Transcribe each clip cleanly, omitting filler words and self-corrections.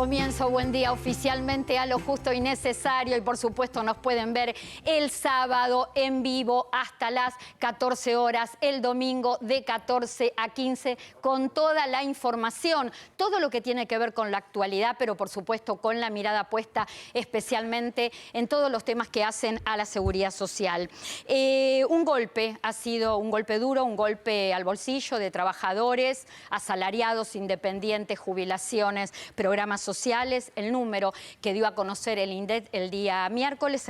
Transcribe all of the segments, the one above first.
Comienzo, buen día, oficialmente a lo justo y necesario, y por supuesto nos pueden ver el sábado en vivo hasta las 14 horas, el domingo de 14 a 15 con toda la información, todo lo que tiene que ver con la actualidad, pero por supuesto con la mirada puesta especialmente en todos los temas que hacen a la seguridad social. Un golpe ha sido un golpe duro, un golpe al bolsillo de trabajadores, asalariados, independientes, jubilaciones, programas sociales. El número que dio a conocer el INDEC el miércoles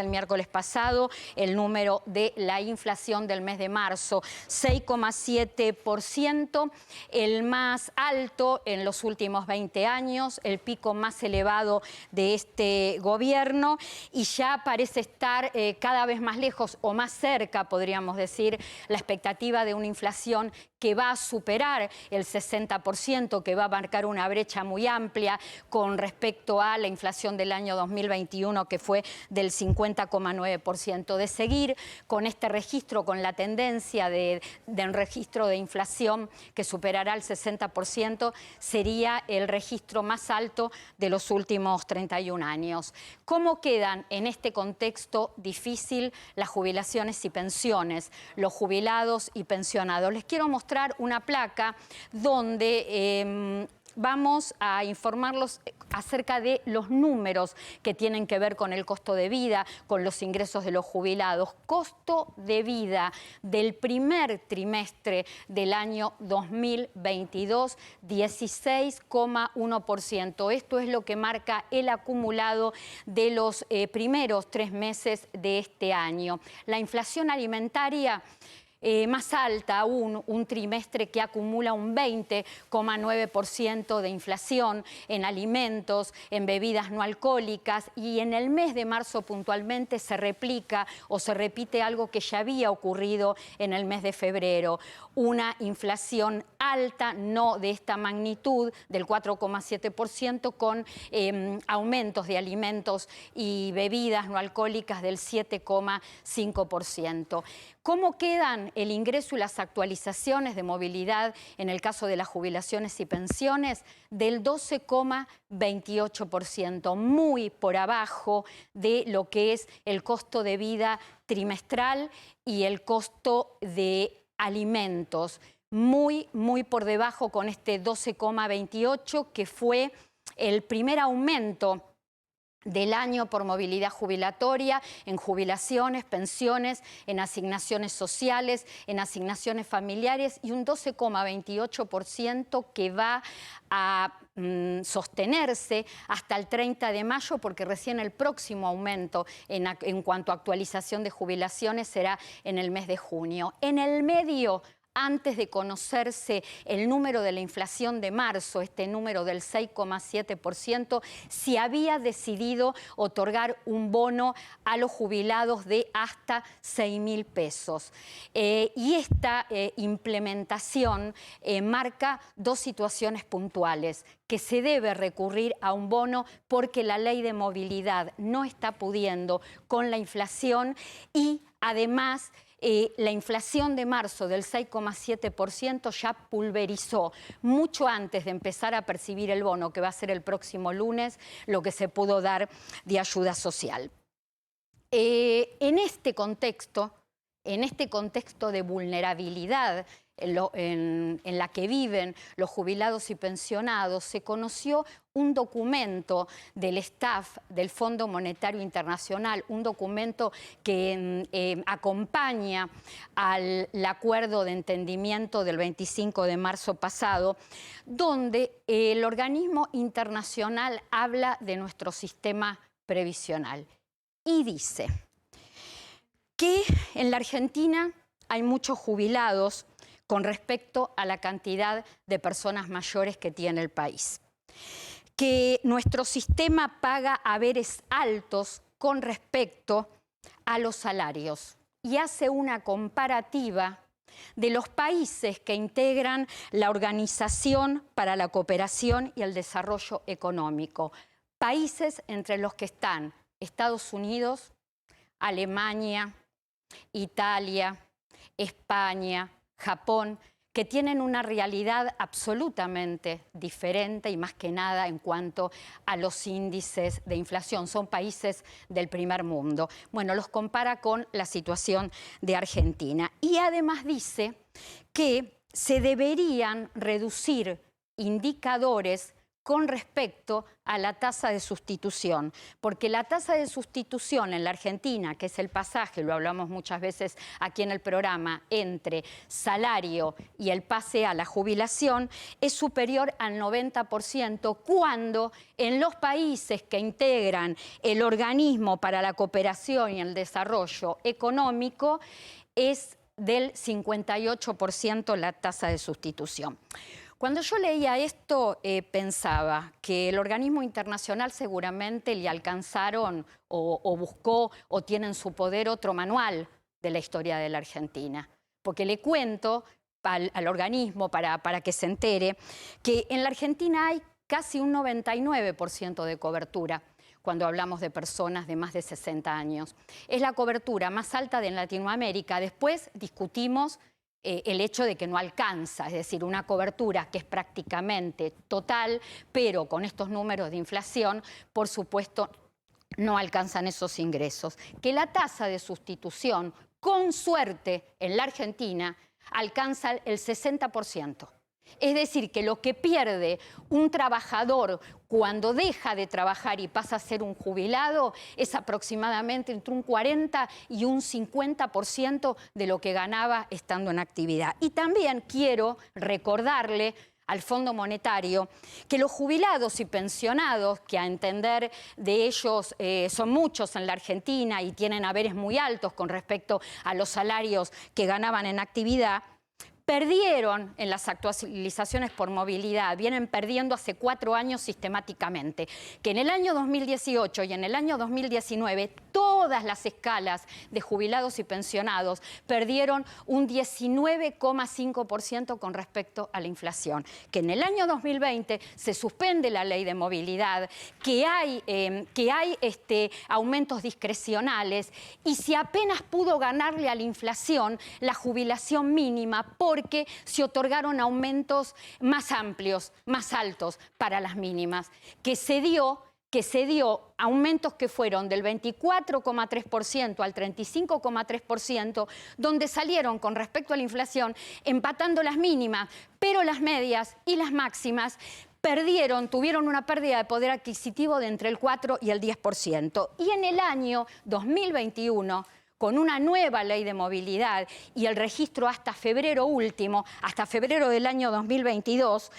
pasado, el número de la inflación del mes de marzo, 6,7%, el más alto en los últimos 20 años, el pico más elevado de este gobierno, y ya parece estar cada vez más lejos o más cerca, podríamos decir, la expectativa de una inflación que va a superar el 60%, que va a marcar una brecha muy amplia con respecto a la inflación del año 2021, que fue del 50,9%. De seguir con este registro, con la tendencia de registro de inflación que superará el 60%, sería el registro más alto de los últimos 31 años. ¿Cómo quedan en este contexto difícil las jubilaciones y pensiones, los jubilados y pensionados? Les quiero mostrar una placa donde vamos a informarlos acerca de los números que tienen que ver con el costo de vida, con los ingresos de los jubilados. Costo de vida del primer trimestre del año 2022, 16,1%. Esto es lo que marca el acumulado de los primeros 3 meses de este año. La inflación alimentaria más alta aún, un trimestre que acumula un 20,9% de inflación en alimentos, en bebidas no alcohólicas, y en el mes de marzo puntualmente se replica o se repite algo que ya había ocurrido en el mes de febrero. Una inflación alta, no de esta magnitud, del 4,7%, con aumentos de alimentos y bebidas no alcohólicas del 7,5%. ¿Cómo quedan el ingreso y las actualizaciones de movilidad en el caso de las jubilaciones y pensiones? Del 12,28%, muy por abajo de lo que es el costo de vida trimestral y el costo de alimentos. Muy por debajo, con este 12,28%, que fue el primer aumento del año por movilidad jubilatoria, en jubilaciones, pensiones, en asignaciones sociales, en asignaciones familiares, y un 12,28% que va a sostenerse hasta el 30 de mayo, porque recién el próximo aumento en cuanto a actualización de jubilaciones será en el mes de junio. En el medio, antes de conocerse el número de la inflación de marzo, este número del 6,7%, se había decidido otorgar un bono a los jubilados de hasta 6.000 pesos. Y esta implementación marca dos situaciones puntuales: que se debe recurrir a un bono porque la ley de movilidad no está pudiendo con la inflación, y además la inflación de marzo del 6,7% ya pulverizó, mucho antes de empezar a percibir el bono, que va a ser el próximo lunes, lo que se pudo dar de ayuda social. En este contexto de vulnerabilidad en la que viven los jubilados y pensionados, se conoció un documento del staff del Fondo Monetario Internacional, un documento que acompaña al acuerdo de entendimiento del 25 de marzo pasado, donde el organismo internacional habla de nuestro sistema previsional y dice que en la Argentina hay muchos jubilados con respecto a la cantidad de personas mayores que tiene el país, que nuestro sistema paga haberes altos con respecto a los salarios, y hace una comparativa de los países que integran la Organización para la Cooperación y el Desarrollo Económico, países entre los que están Estados Unidos, Alemania, Italia, España, Japón, que tienen una realidad absolutamente diferente y más que nada en cuanto a los índices de inflación. Son países del primer mundo. Bueno, los compara con la situación de Argentina. Y además dice que se deberían reducir indicadores con respecto a la tasa de sustitución, porque la tasa de sustitución en la Argentina, que es el pasaje, lo hablamos muchas veces aquí en el programa, entre salario y el pase a la jubilación, es superior al 90%, cuando en los países que integran el Organismo para la Cooperación y el Desarrollo Económico es del 58% la tasa de sustitución. Cuando yo leía esto, pensaba que el organismo internacional seguramente le alcanzaron o buscó o tiene en su poder otro manual de la historia de la Argentina. Porque le cuento al organismo, para que se entere, que en la Argentina hay casi un 99% de cobertura cuando hablamos de personas de más de 60 años. Es la cobertura más alta de Latinoamérica. Después discutimos el hecho de que no alcanza, es decir, una cobertura que es prácticamente total, pero con estos números de inflación, por supuesto, no alcanzan esos ingresos. Que la tasa de sustitución, con suerte, en la Argentina, alcanza el 60%. Es decir, que lo que pierde un trabajador cuando deja de trabajar y pasa a ser un jubilado es aproximadamente entre un 40 y un 50% de lo que ganaba estando en actividad. Y también quiero recordarle al Fondo Monetario que los jubilados y pensionados, que a entender de ellos son muchos en la Argentina y tienen haberes muy altos con respecto a los salarios que ganaban en actividad, perdieron en las actualizaciones por movilidad, vienen perdiendo hace 4 años sistemáticamente, que en el año 2018 y en el año 2019 todas las escalas de jubilados y pensionados perdieron un 19,5% con respecto a la inflación, que en el año 2020 se suspende la ley de movilidad, que hay aumentos discrecionales y si apenas pudo ganarle a la inflación la jubilación mínima porque se otorgaron aumentos más amplios, más altos para las mínimas, que se dio aumentos que fueron del 24,3% al 35,3%, donde salieron con respecto a la inflación empatando las mínimas, pero las medias y las máximas tuvieron una pérdida de poder adquisitivo de entre el 4 y el 10%. Y en el año 2021, con una nueva ley de movilidad y el registro hasta febrero último, hasta febrero del año 2022,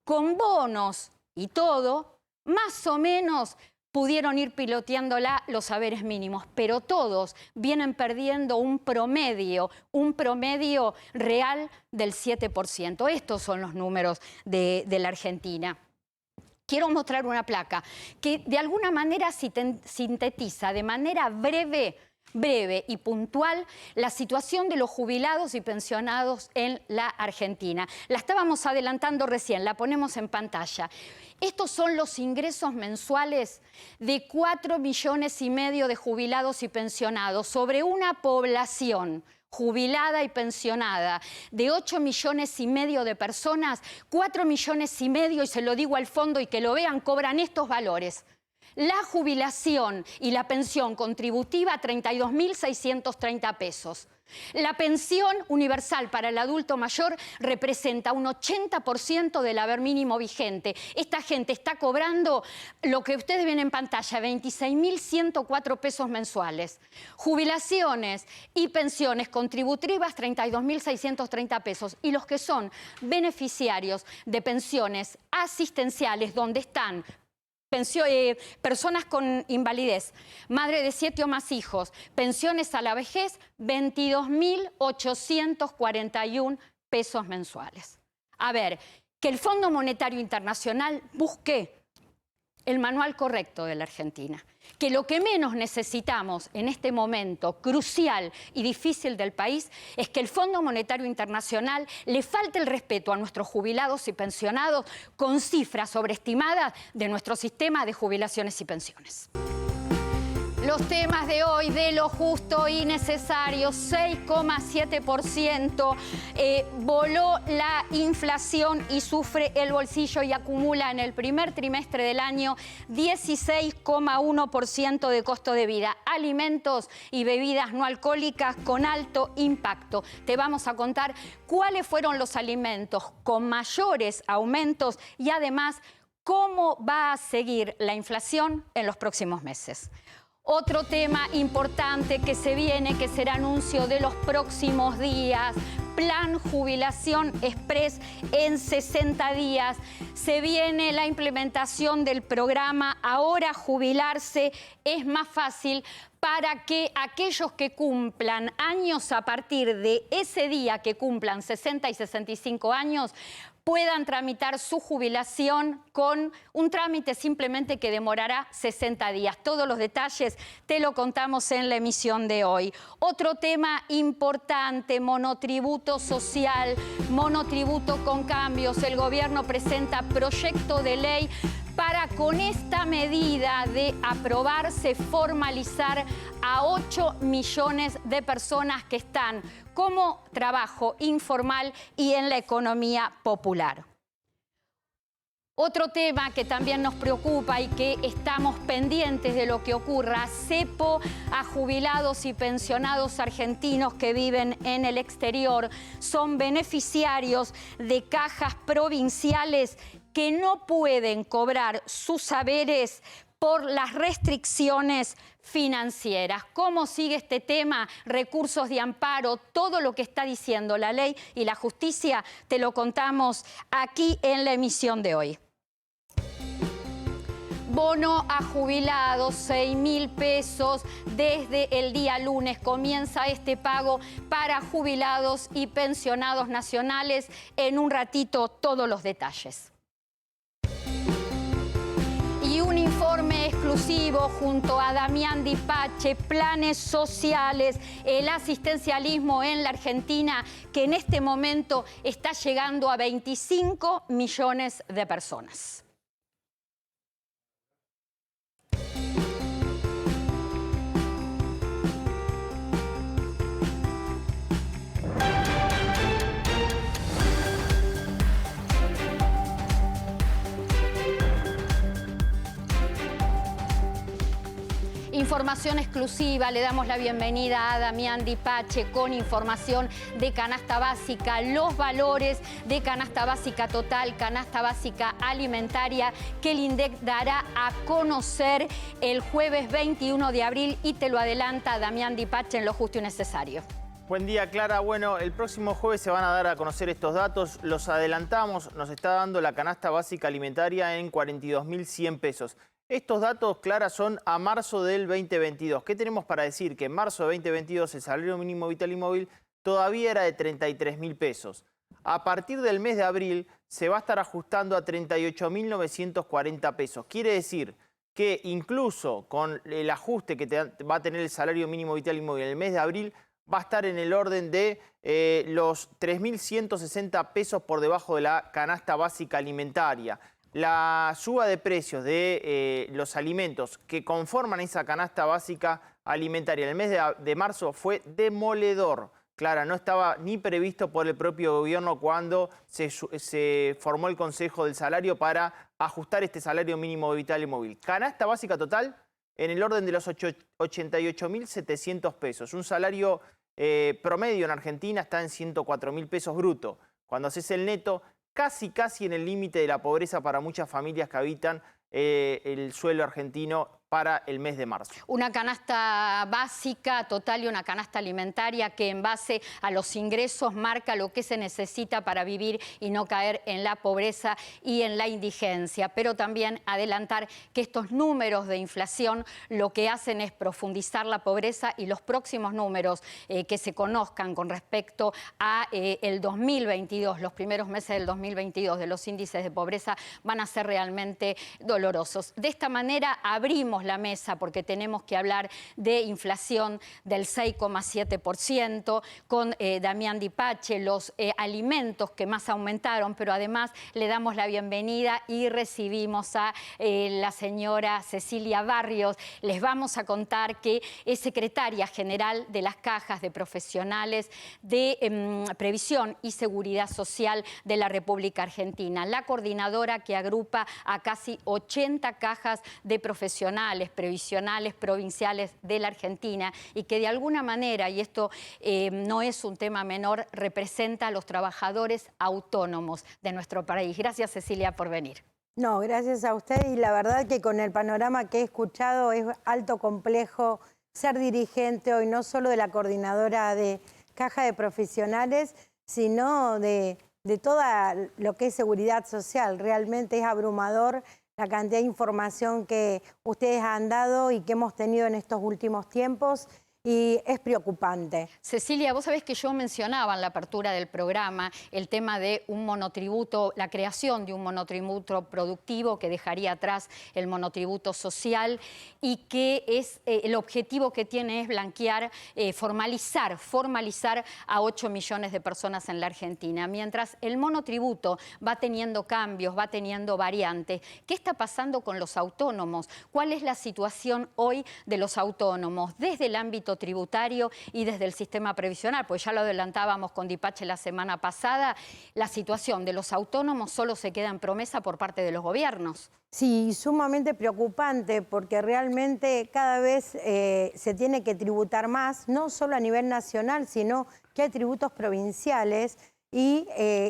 con bonos y todo, más o menos pudieron ir piloteándola los haberes mínimos, pero todos vienen perdiendo un promedio real del 7%. Estos son los números de la Argentina. Quiero mostrar una placa que de alguna manera sintetiza de manera breve y puntual la situación de los jubilados y pensionados en la Argentina. La estábamos adelantando recién, la ponemos en pantalla. Estos son los ingresos mensuales de 4,5 millones de jubilados y pensionados sobre una población jubilada y pensionada de 8,5 millones de personas. 4,5 millones, y se lo digo al fondo y que lo vean, cobran estos valores. La jubilación y la pensión contributiva, 32.630 pesos. La pensión universal para el adulto mayor representa un 80% del haber mínimo vigente. Esta gente está cobrando lo que ustedes ven en pantalla, 26.104 pesos mensuales. Jubilaciones y pensiones contributivas, 32.630 pesos. Y los que son beneficiarios de pensiones asistenciales, donde están personas con invalidez, madre de 7 o más hijos, pensiones a la vejez, 22.841 pesos mensuales. A ver, que el Fondo Monetario Internacional busque el manual correcto de la Argentina, que lo que menos necesitamos en este momento crucial y difícil del país es que el Fondo Monetario Internacional le falte el respeto a nuestros jubilados y pensionados con cifras sobreestimadas de nuestro sistema de jubilaciones y pensiones. Los temas de hoy, de lo justo y necesario, 6,7%, voló la inflación y sufre el bolsillo y acumula en el primer trimestre del año 16,1% de costo de vida. Alimentos y bebidas no alcohólicas con alto impacto. Te vamos a contar cuáles fueron los alimentos con mayores aumentos y además cómo va a seguir la inflación en los próximos meses. Otro tema importante que se viene, que será anuncio de los próximos días, Plan Jubilación Express en 60 días. Se viene la implementación del programa Ahora Jubilarse es más fácil para que aquellos que cumplan años a partir de ese día que cumplan 60 y 65 años puedan tramitar su jubilación con un trámite simplemente que demorará 60 días. Todos los detalles te lo contamos en la emisión de hoy. Otro tema importante, monotributo social, monotributo con cambios. El gobierno presenta proyecto de ley para con esta medida de aprobarse, formalizar a 8 millones de personas que están como trabajo informal y en la economía popular. Otro tema que también nos preocupa y que estamos pendientes de lo que ocurra, cepo a jubilados y pensionados argentinos que viven en el exterior. Son beneficiarios de cajas provinciales que no pueden cobrar sus saberes por las restricciones financieras. ¿Cómo sigue este tema? Recursos de amparo, todo lo que está diciendo la ley y la justicia, te lo contamos aquí en la emisión de hoy. Bono a jubilados, 6.000 pesos. Desde el día lunes comienza este pago para jubilados y pensionados nacionales. En un ratito todos los detalles. Y un informe exclusivo junto a Damián Dipache, planes sociales, el asistencialismo en la Argentina, que en este momento está llegando a 25 millones de personas. Información exclusiva, le damos la bienvenida a Damián Dipache con información de canasta básica, los valores de canasta básica total, canasta básica alimentaria, que el INDEC dará a conocer el jueves 21 de abril y te lo adelanta Damián Dipache en Lo Justo y Necesario. Buen día, Clara. Bueno, el próximo jueves se van a dar a conocer estos datos. Los adelantamos, nos está dando la canasta básica alimentaria en 42.100 pesos. Estos datos, Clara, son a marzo del 2022. ¿Qué tenemos para decir? Que en marzo de 2022 el salario mínimo vital y móvil todavía era de 33.000 pesos. A partir del mes de abril se va a estar ajustando a 38.940 pesos. Quiere decir que incluso con el ajuste que va a tener el salario mínimo vital y móvil en el mes de abril, va a estar en el orden de los 3.160 pesos por debajo de la canasta básica alimentaria. La suba de precios de los alimentos que conforman esa canasta básica alimentaria en el mes de marzo fue demoledor. Clara, no estaba ni previsto por el propio gobierno cuando se formó el Consejo del Salario para ajustar este salario mínimo vital y móvil. Canasta básica total en el orden de los 88.700 pesos. Un salario promedio en Argentina está en 104.000 pesos bruto. Cuando haces el neto, casi en el límite de la pobreza para muchas familias que habitan el suelo argentino para el mes de marzo. Una canasta básica total y una canasta alimentaria que en base a los ingresos marca lo que se necesita para vivir y no caer en la pobreza y en la indigencia. Pero también adelantar que estos números de inflación lo que hacen es profundizar la pobreza y los próximos números que se conozcan con respecto a el 2022, los primeros meses del 2022 de los índices de pobreza van a ser realmente dolorosos. De esta manera abrimos la mesa porque tenemos que hablar de inflación del 6,7%, con Damián Dipache, los alimentos que más aumentaron, pero además le damos la bienvenida y recibimos a la señora Cecilia Barrios. Les vamos a contar que es secretaria general de las cajas de profesionales de Previsión y Seguridad Social de la República Argentina, la coordinadora que agrupa a casi 80 cajas de profesionales, previsionales, provinciales de la Argentina y que de alguna manera, y esto no es un tema menor, representa a los trabajadores autónomos de nuestro país. Gracias, Cecilia, por venir. No, gracias a usted, y la verdad que con el panorama que he escuchado es alto complejo ser dirigente hoy, no solo de la coordinadora de caja de profesionales, sino de toda lo que es seguridad social. Realmente es abrumador la cantidad de información que ustedes han dado y que hemos tenido en estos últimos tiempos. Y es preocupante. Cecilia, vos sabés que yo mencionaba en la apertura del programa el tema de un monotributo, la creación de un monotributo productivo que dejaría atrás el monotributo social y que es el objetivo que tiene es blanquear, formalizar a 8 millones de personas en la Argentina. Mientras el monotributo va teniendo cambios, va teniendo variantes, ¿qué está pasando con los autónomos? ¿Cuál es la situación hoy de los autónomos desde el ámbito tributario y desde el sistema previsional? Pues ya lo adelantábamos con Dipache la semana pasada, la situación de los autónomos solo se queda en promesa por parte de los gobiernos. Sí, sumamente preocupante porque realmente cada vez se tiene que tributar más, no solo a nivel nacional, sino que hay tributos provinciales y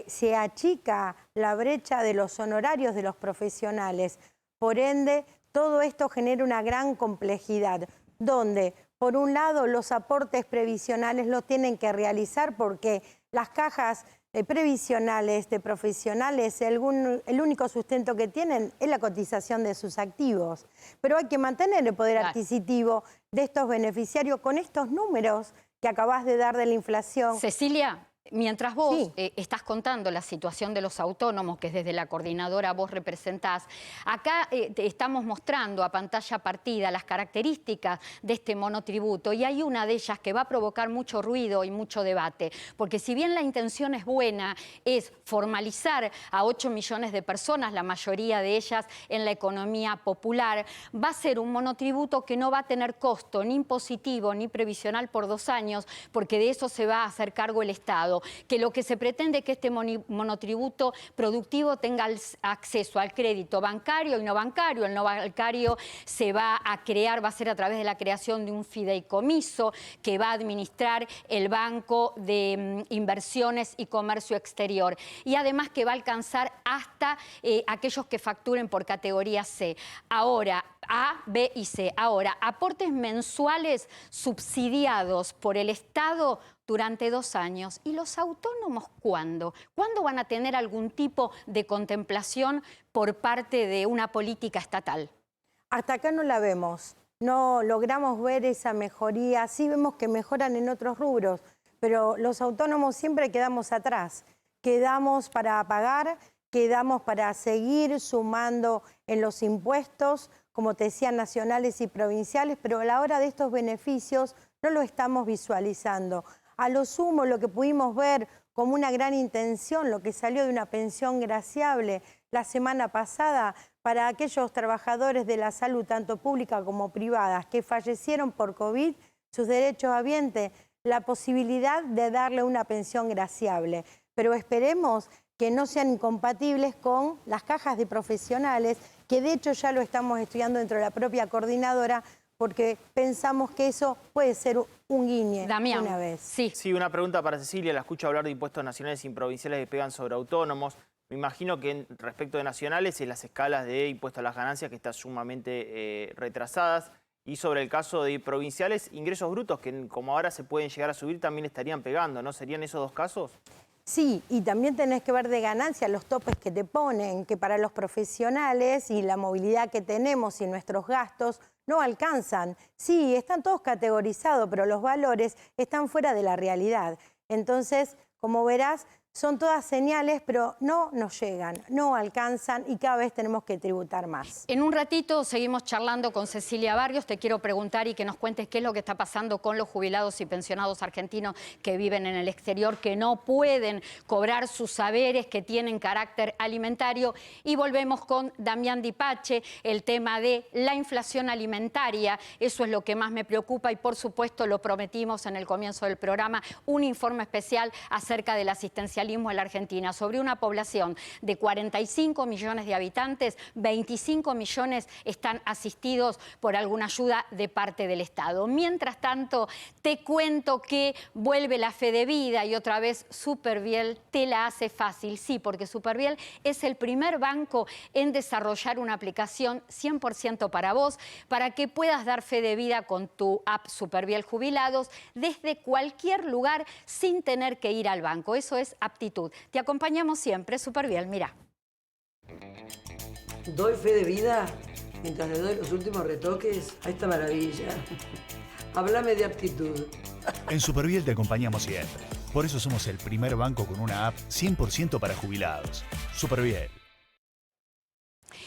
se achica la brecha de los honorarios de los profesionales. Por ende, todo esto genera una gran complejidad, donde por un lado los aportes previsionales los tienen que realizar porque las cajas previsionales de profesionales, el único sustento que tienen es la cotización de sus activos. Pero hay que mantener el poder adquisitivo de estos beneficiarios con estos números que acabas de dar de la inflación. Cecilia, mientras vos estás contando la situación de los autónomos, que desde la coordinadora vos representás, acá te estamos mostrando a pantalla partida las características de este monotributo y hay una de ellas que va a provocar mucho ruido y mucho debate, porque si bien la intención es buena, es formalizar a 8 millones de personas, la mayoría de ellas en la economía popular, va a ser un monotributo que no va a tener costo ni impositivo ni previsional por 2 años, porque de eso se va a hacer cargo el Estado. Que lo que se pretende es que este monotributo productivo tenga acceso al crédito bancario y no bancario. El no bancario se va a crear, va a ser a través de la creación de un fideicomiso que va a administrar el Banco de Inversiones y Comercio Exterior. Y además que va a alcanzar hasta aquellos que facturen por categoría C. Ahora, A, B y C. Ahora, aportes mensuales subsidiados por el Estado durante 2 años. ¿Y los autónomos cuándo? ¿Cuándo van a tener algún tipo de contemplación por parte de una política estatal? Hasta acá no la vemos. No logramos ver esa mejoría. Sí vemos que mejoran en otros rubros, pero los autónomos siempre quedamos atrás. Quedamos para pagar, quedamos para seguir sumando en los impuestos, como te decía, nacionales y provinciales, pero a la hora de estos beneficios no lo estamos visualizando. A lo sumo, lo que pudimos ver como una gran intención, lo que salió de una pensión graciable la semana pasada para aquellos trabajadores de la salud, tanto pública como privadas, que fallecieron por COVID, sus derechos habientes, la posibilidad de darle una pensión graciable. Pero esperemos que no sean incompatibles con las cajas de profesionales, que de hecho ya lo estamos estudiando dentro de la propia coordinadora, porque pensamos que eso puede ser un guiñe. Damián, una vez. Sí, una pregunta para Cecilia. La escucho hablar de impuestos nacionales y provinciales que pegan sobre autónomos. Me imagino que respecto de nacionales es las escalas de impuesto a las ganancias que están sumamente retrasadas. Y sobre el caso de provinciales, ingresos brutos que como ahora se pueden llegar a subir también estarían pegando, ¿no? ¿Serían esos 2 casos? Sí, y también tenés que ver de ganancia los topes que te ponen, que para los profesionales y la movilidad que tenemos y nuestros gastos no alcanzan. Sí, están todos categorizados, pero los valores están fuera de la realidad. Entonces, como verás, son todas señales, pero no nos llegan, no alcanzan y cada vez tenemos que tributar más. En un ratito seguimos charlando con Cecilia Barrios. Te quiero preguntar y que nos cuentes qué es lo que está pasando con los jubilados y pensionados argentinos que viven en el exterior, que no pueden cobrar sus saberes, que tienen carácter alimentario. Y volvemos con Damián Dipache, el tema de la inflación alimentaria. Eso es lo que más me preocupa y, por supuesto, lo prometimos en el comienzo del programa, un informe especial acerca del asistencialismo en la Argentina. Sobre una población de 45 millones de habitantes, 25 millones están asistidos por alguna ayuda de parte del Estado. Mientras tanto, te cuento que vuelve la Fedevida y otra vez Superviel te la hace fácil. Sí, porque Superviel es el primer banco en desarrollar una aplicación 100% para vos, para que puedas dar fe de vida con tu app Superviel Jubilados desde cualquier lugar sin tener que ir al banco. Eso es aptitud. Te acompañamos siempre, Superviel, mira. Doy fe de vida mientras le doy los últimos retoques a esta maravilla. Háblame de aptitud. En Superviel te acompañamos siempre. Por eso somos el primer banco con una app 100% para jubilados. Superviel.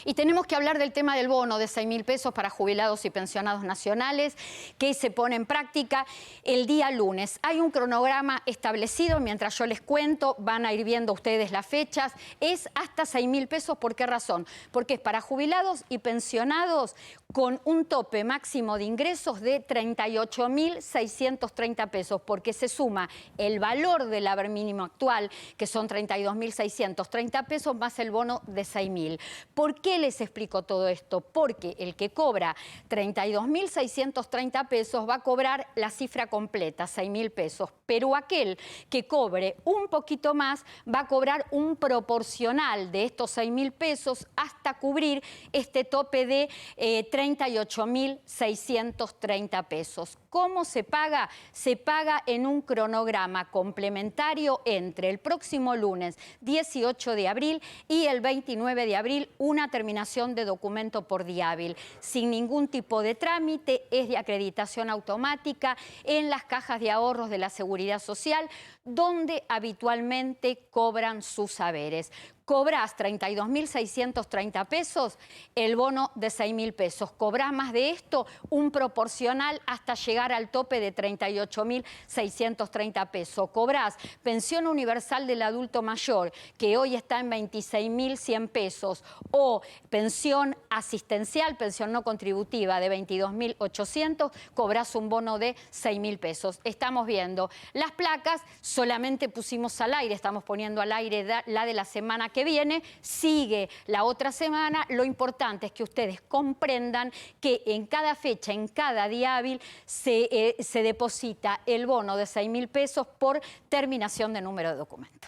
Y tenemos que hablar del tema del bono de 6.000 pesos para jubilados y pensionados nacionales que se pone en práctica el día lunes. Hay un cronograma establecido, mientras yo les cuento, van a ir viendo ustedes las fechas. Es hasta 6.000 pesos, ¿por qué razón? Porque es para jubilados y pensionados con un tope máximo de ingresos de 38.630 pesos, porque se suma el valor del haber mínimo actual, que son 32.630 pesos, más el bono de 6.000. ¿Por qué les explico todo esto? Porque el que cobra 32.630 pesos va a cobrar la cifra completa, 6.000 pesos, pero aquel que cobre un poquito más va a cobrar un proporcional de estos 6.000 pesos hasta cubrir este tope de 38.630 pesos. ¿Cómo se paga? Se paga en un cronograma complementario entre el próximo lunes 18 de abril y el 29 de abril, una terminación de documento por día hábil, sin ningún tipo de trámite, es de acreditación automática en las cajas de ahorros de la Seguridad Social, donde habitualmente cobran sus saberes. Cobrás 32.630 pesos, el bono de 6.000 pesos. Cobrás más de esto, un proporcional hasta llegar al tope de 38.630 pesos. Cobrás pensión universal del adulto mayor, que hoy está en 26.100 pesos, o pensión asistencial, pensión no contributiva de 22.800, cobrás un bono de 6.000 pesos. Estamos viendo las placas, solamente pusimos al aire, estamos poniendo al aire la de la semana que viene, sigue la otra semana. Lo importante es que ustedes comprendan que en cada fecha, en cada día hábil, se deposita el bono de 6.000 pesos por terminación de número de documento.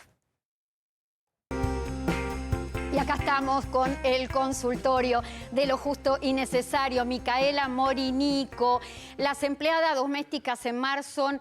Y acá estamos con el consultorio de lo justo y necesario. Micaela Morinico. Las empleadas domésticas en marzo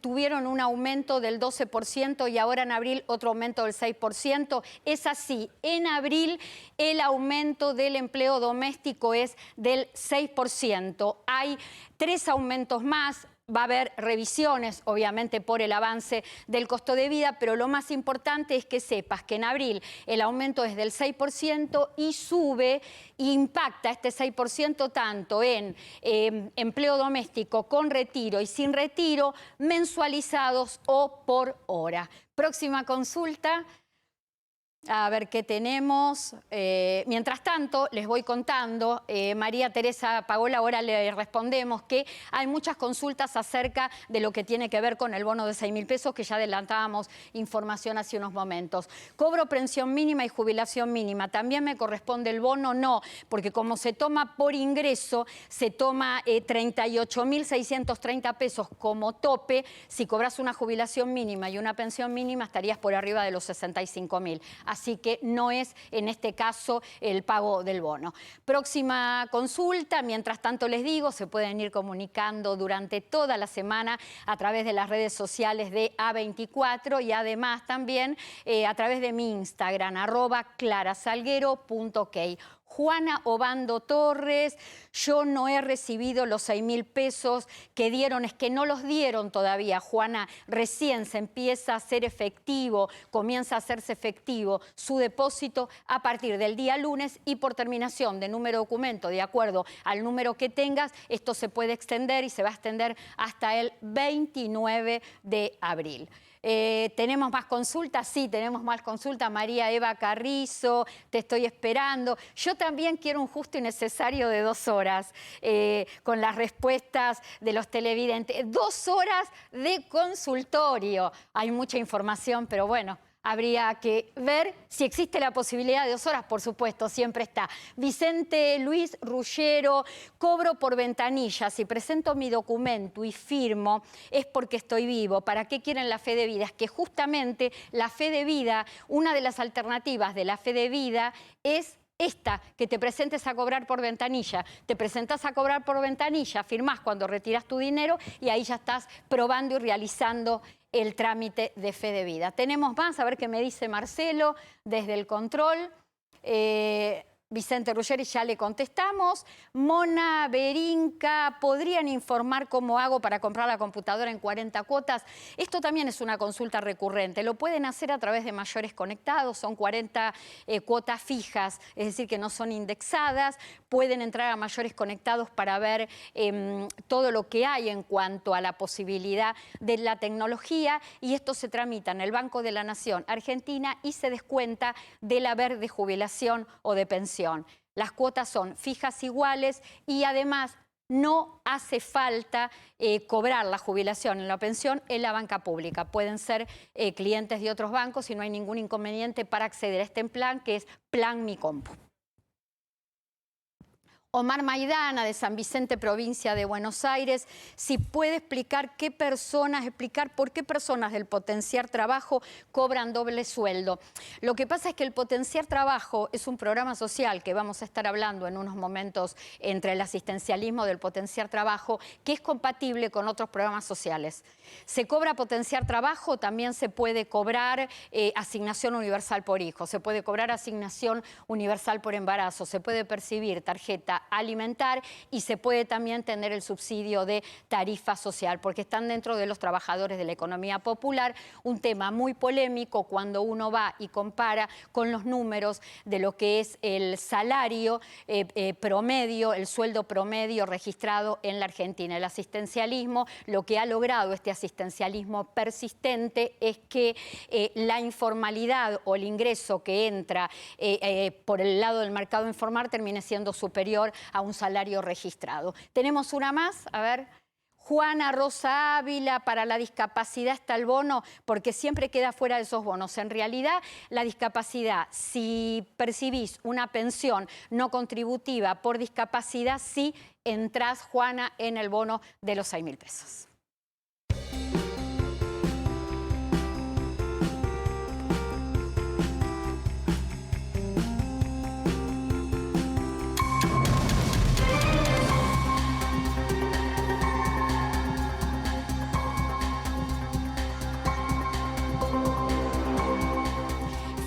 tuvieron un aumento del 12% y ahora en abril otro aumento del 6%. Es así, en abril el aumento del empleo doméstico es del 6%. Hay 3 aumentos más. Va a haber revisiones, obviamente, por el avance del costo de vida, pero lo más importante es que sepas que en abril el aumento es del 6% y sube, impacta este 6% tanto en empleo doméstico con retiro y sin retiro, mensualizados o por hora. Próxima consulta. A ver qué tenemos. Mientras tanto, les voy contando, María Teresa Pagola, ahora le respondemos que hay muchas consultas acerca de lo que tiene que ver con el bono de 6.000 pesos, que ya adelantábamos información hace unos momentos. ¿Cobro pensión mínima y jubilación mínima? ¿También me corresponde el bono? No, porque como se toma por ingreso, se toma 38.630 pesos como tope. Si cobras una jubilación mínima y una pensión mínima, estarías por arriba de los 65.000. Así que no es en este caso el pago del bono. Próxima consulta, mientras tanto les digo, se pueden ir comunicando durante toda la semana a través de las redes sociales de A24 y además también a través de mi Instagram, @clarasalguero.ok. Juana Obando Torres, yo no he recibido los 6.000 pesos que dieron, es que no los dieron todavía, Juana, recién se empieza a hacer efectivo, comienza a hacerse efectivo su depósito a partir del día lunes y por terminación de número de documento, de acuerdo al número que tengas, esto se puede extender y se va a extender hasta el 29 de abril. ¿Tenemos más consultas? Sí, tenemos más consultas. María Eva Carrizo, te estoy esperando. Yo también quiero un justo y necesario de 2 horas con las respuestas de los televidentes. 2 horas de consultorio. Hay mucha información, pero bueno, habría que ver si existe la posibilidad de 2 horas, por supuesto, siempre está. Vicente Luis Rullero, cobro por ventanilla. Si presento mi documento y firmo, es porque estoy vivo. ¿Para qué quieren la fe de vida? Es que justamente la fe de vida, una de las alternativas de la fe de vida es esta, que te presentes a cobrar por ventanilla. Te presentas a cobrar por ventanilla, firmás cuando retiras tu dinero y ahí ya estás probando y realizando el trámite de fe de vida. Tenemos más, a ver qué me dice Marcelo desde el control. Vicente Ruggeri ya le contestamos. Mona Berinca, ¿podrían informar cómo hago para comprar la computadora en 40 cuotas? Esto también es una consulta recurrente. Lo pueden hacer a través de Mayores Conectados, son 40 cuotas fijas, es decir, que no son indexadas. Pueden entrar a Mayores Conectados para ver todo lo que hay en cuanto a la posibilidad de la tecnología y esto se tramita en el Banco de la Nación Argentina y se descuenta del haber de jubilación o de pensión. Las cuotas son fijas iguales y además no hace falta cobrar la jubilación en la pensión en la banca pública. Pueden ser clientes de otros bancos y no hay ningún inconveniente para acceder a este plan que es Plan Mi Compu. Omar Maidana, de San Vicente, provincia de Buenos Aires, si puede explicar por qué personas del Potenciar Trabajo cobran doble sueldo. Lo que pasa es que el Potenciar Trabajo es un programa social que vamos a estar hablando en unos momentos entre el asistencialismo del Potenciar Trabajo, que es compatible con otros programas sociales. Se cobra Potenciar Trabajo, también se puede cobrar asignación universal por hijo, se puede cobrar asignación universal por embarazo, se puede percibir tarjeta alimentar y se puede también tener el subsidio de tarifa social, porque están dentro de los trabajadores de la economía popular, un tema muy polémico cuando uno va y compara con los números de lo que es el salario promedio, el sueldo promedio registrado en la Argentina. El asistencialismo, lo que ha logrado este asistencialismo persistente es que la informalidad o el ingreso que entra por el lado del mercado informal termine siendo superior a un salario registrado. Tenemos una más, a ver. Juana Rosa Ávila, para la discapacidad está el bono, porque siempre queda fuera de esos bonos. En realidad, la discapacidad, si percibís una pensión no contributiva por discapacidad, sí entrás, Juana, en el bono de los 6.000 pesos.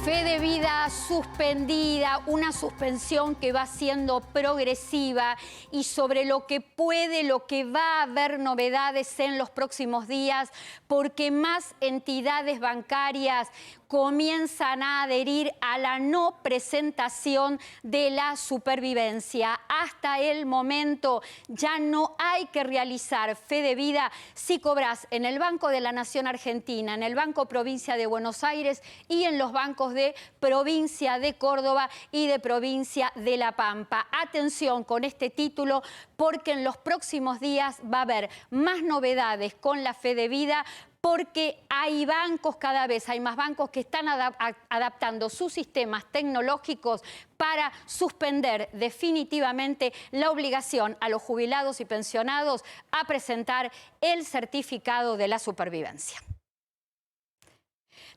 Fe de vida suspendida, una suspensión que va siendo progresiva y sobre lo que va a haber novedades en los próximos días, porque más entidades bancarias comienzan a adherir a la no presentación de la supervivencia. Hasta el momento ya no hay que realizar fe de vida si cobras en el Banco de la Nación Argentina, en el Banco Provincia de Buenos Aires y en los bancos de Provincia de Córdoba y de Provincia de La Pampa. Atención con este título porque en los próximos días va a haber más novedades con la fe de vida, porque hay bancos, cada vez hay más bancos que están adaptando sus sistemas tecnológicos para suspender definitivamente la obligación a los jubilados y pensionados a presentar el certificado de la supervivencia.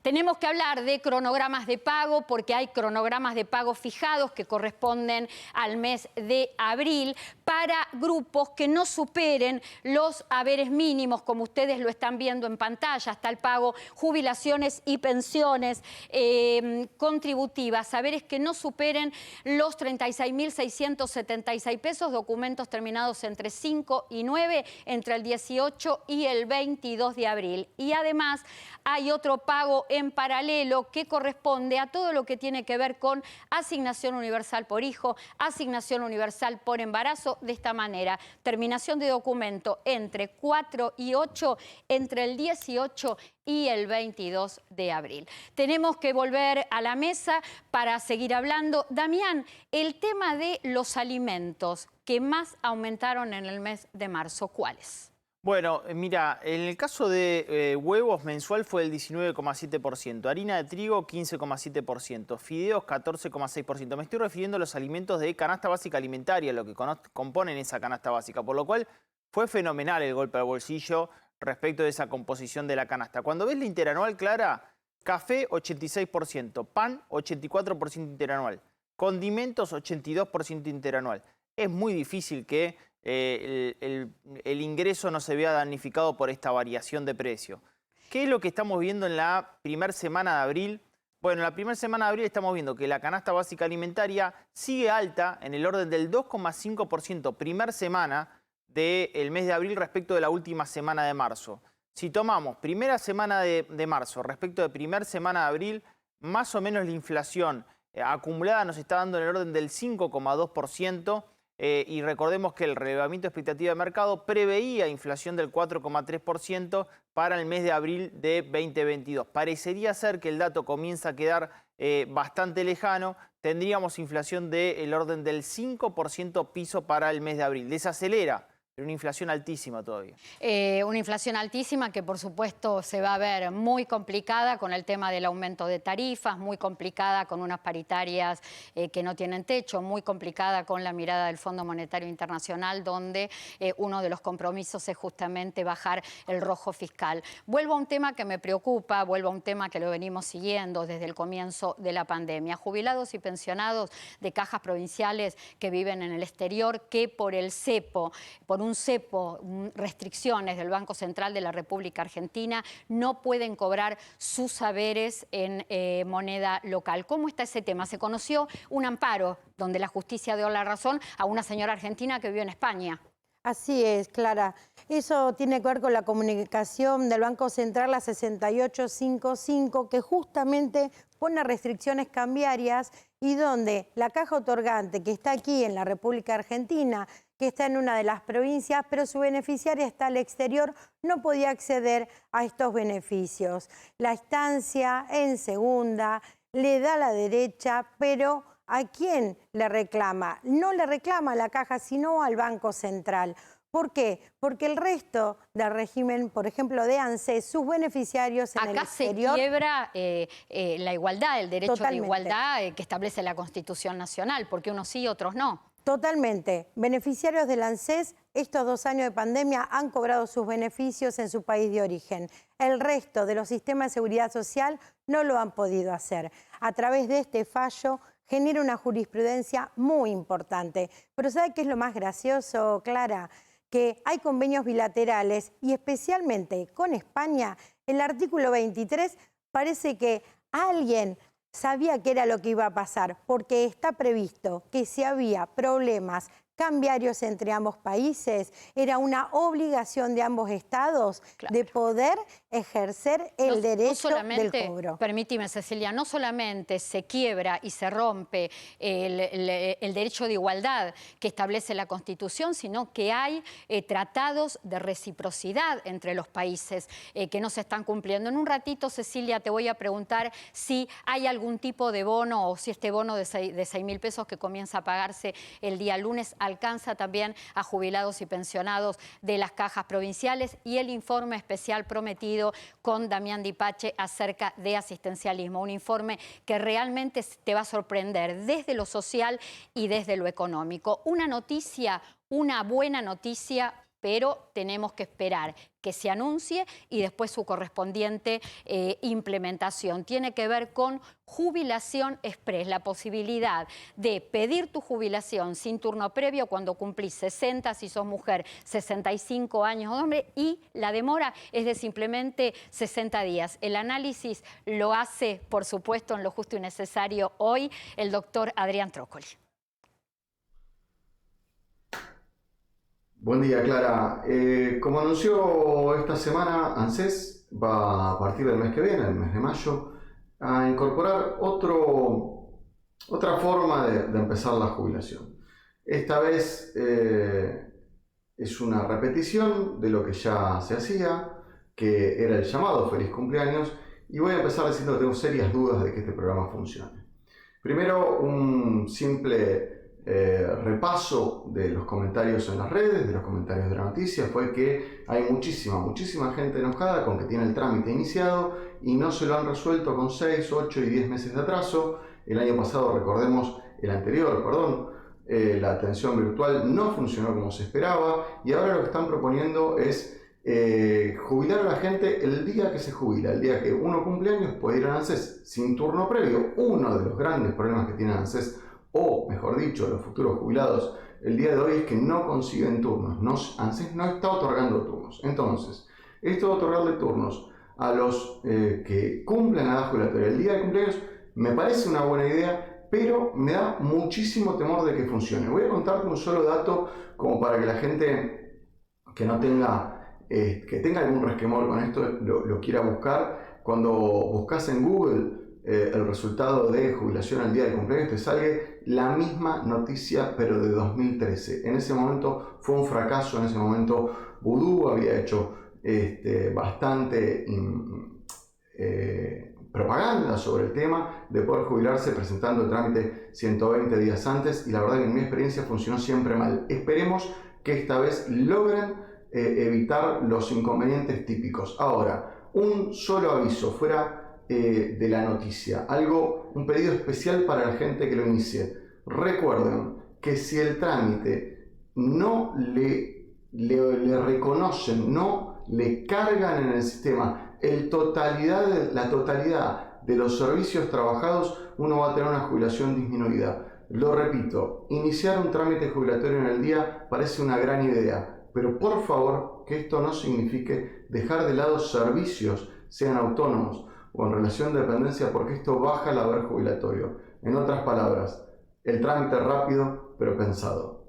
Tenemos que hablar de cronogramas de pago porque hay cronogramas de pago fijados que corresponden al mes de abril para grupos que no superen los haberes mínimos, como ustedes lo están viendo en pantalla. Está el pago jubilaciones y pensiones contributivas, haberes que no superen los 36.676 pesos, documentos terminados entre 5 y 9, entre el 18 y el 22 de abril. Y además hay otro pago en paralelo que corresponde a todo lo que tiene que ver con asignación universal por hijo, asignación universal por embarazo. De esta manera, terminación de documento entre 4 y 8, entre el 18 y el 22 de abril. Tenemos que volver a la mesa para seguir hablando. Damián, el tema de los alimentos que más aumentaron en el mes de marzo, ¿cuáles? Bueno, mira, en el caso de huevos mensual fue el 19,7%, harina de trigo 15,7%, fideos 14,6%. Me estoy refiriendo a los alimentos de canasta básica alimentaria, lo que componen esa canasta básica, por lo cual fue fenomenal el golpe al bolsillo respecto de esa composición de la canasta. Cuando ves la interanual, Clara, café 86%, pan 84% interanual, condimentos 82% interanual. Es muy difícil que el ingreso no se vea damnificado por esta variación de precio. ¿Qué es lo que estamos viendo en la primera semana de abril? Bueno, en la primera semana de abril estamos viendo que la canasta básica alimentaria sigue alta en el orden del 2,5% primera semana del mes de abril respecto de la última semana de marzo. Si tomamos primera semana de marzo respecto de primera semana de abril, más o menos la inflación acumulada nos está dando en el orden del 5,2%. Y recordemos que el relevamiento de expectativa de mercado preveía inflación del 4,3% para el mes de abril de 2022. Parecería ser que el dato comienza a quedar bastante lejano. Tendríamos inflación del orden del 5% piso para el mes de abril. Desacelera, pero una inflación altísima todavía. Una inflación altísima que por supuesto se va a ver muy complicada con el tema del aumento de tarifas, muy complicada con unas paritarias que no tienen techo, muy complicada con la mirada del Fondo Monetario Internacional, donde uno de los compromisos es justamente bajar el rojo fiscal. Vuelvo a un tema que me preocupa, vuelvo a un tema que lo venimos siguiendo desde el comienzo de la pandemia. Jubilados y pensionados de cajas provinciales que viven en el exterior, que por el cepo, por un cepo, restricciones del Banco Central de la República Argentina, no pueden cobrar sus saberes en moneda local. ¿Cómo está ese tema? Se conoció un amparo donde la justicia dio la razón a una señora argentina que vive en España. Así es, Clara. Eso tiene que ver con la comunicación del Banco Central, la 6855, que justamente pone restricciones cambiarias y donde la caja otorgante, que está aquí en la República Argentina, que está en una de las provincias, pero su beneficiaria está al exterior, no podía acceder a estos beneficios. La estancia en segunda le da la derecha, pero ¿a quién le reclama? No le reclama a la caja, sino al Banco Central. ¿Por qué? Porque el resto del régimen, por ejemplo, de ANSES, sus beneficiarios en el exterior... Acá se quiebra la igualdad, el derecho Totalmente. de igualdad que establece la Constitución Nacional, porque unos sí, otros no. Totalmente. Beneficiarios del ANSES, estos 2 años de pandemia han cobrado sus beneficios en su país de origen. El resto de los sistemas de seguridad social no lo han podido hacer. A través de este fallo genera una jurisprudencia muy importante. Pero ¿sabe qué es lo más gracioso, Clara? Que hay convenios bilaterales y especialmente con España, el artículo 23 parece que alguien sabía qué era lo que iba a pasar, porque está previsto que si había problemas cambiarios entre ambos países, era una obligación de ambos estados de poder ejercer el derecho del cobro. Permíteme, Cecilia, no solamente se quiebra y se rompe el derecho de igualdad que establece la Constitución, sino que hay tratados de reciprocidad entre los países que no se están cumpliendo. En un ratito, Cecilia, te voy a preguntar si hay algún tipo de bono o si este bono de 6.000 pesos que comienza a pagarse el día lunes alcanza también a jubilados y pensionados de las cajas provinciales, y el informe especial prometido con Damián Dipache acerca de asistencialismo. Un informe que realmente te va a sorprender desde lo social y desde lo económico. Una noticia, una buena noticia, pero tenemos que esperar que se anuncie y después su correspondiente implementación. Tiene que ver con jubilación express, la posibilidad de pedir tu jubilación sin turno previo cuando cumplís 60, si sos mujer, 65 años hombre, y la demora es de simplemente 60 días. El análisis lo hace, por supuesto, en Lo Justo y Necesario hoy, el doctor Adrián Trócoli. Buen día, Clara. Como anunció esta semana, ANSES va a partir del mes que viene, el mes de mayo, a incorporar otra forma de empezar la jubilación. Esta vez es una repetición de lo que ya se hacía, que era el llamado Feliz Cumpleaños, y voy a empezar diciendo que tengo serias dudas de que este programa funcione. Primero, un simple repaso de los comentarios en las redes, de los comentarios de la noticia, fue que hay muchísima gente enojada con que tiene el trámite iniciado y no se lo han resuelto con 6, 8 y 10 meses de atraso. El año pasado, recordemos, la atención virtual no funcionó como se esperaba y ahora lo que están proponiendo es jubilar a la gente el día que se jubila, el día que uno cumple años puede ir a ANSES sin turno previo. Uno de los grandes problemas que tiene ANSES, o mejor dicho, los futuros jubilados el día de hoy, es que no consiguen turnos. ANSES no está otorgando turnos. Entonces, esto de otorgarle turnos a los que cumplen la edad jubilatoria el día de cumpleaños me parece una buena idea, pero me da muchísimo temor de que funcione. Voy a contarte un solo dato como para que la gente que no tenga, que tenga algún resquemor con esto lo quiera buscar. Cuando buscas en Google el resultado de jubilación al día del cumpleaños, te sale la misma noticia pero de 2013. En ese momento fue un fracaso, en ese momento Vudú había hecho bastante propaganda sobre el tema de poder jubilarse presentando el trámite 120 días antes, y la verdad que en mi experiencia funcionó siempre mal. Esperemos que esta vez logren evitar los inconvenientes típicos. Ahora, un solo aviso fuera de la noticia, un pedido especial para la gente que lo inicie. Recuerden que si el trámite no le reconocen, no le cargan en el sistema la totalidad de los servicios trabajados, uno va a tener una jubilación disminuida. Lo repito, iniciar un trámite jubilatorio en el día parece una gran idea, pero por favor que esto no signifique dejar de lado servicios, sean autónomos o en relación de dependencia, porque esto baja el haber jubilatorio. En otras palabras, el trámite rápido pero pensado.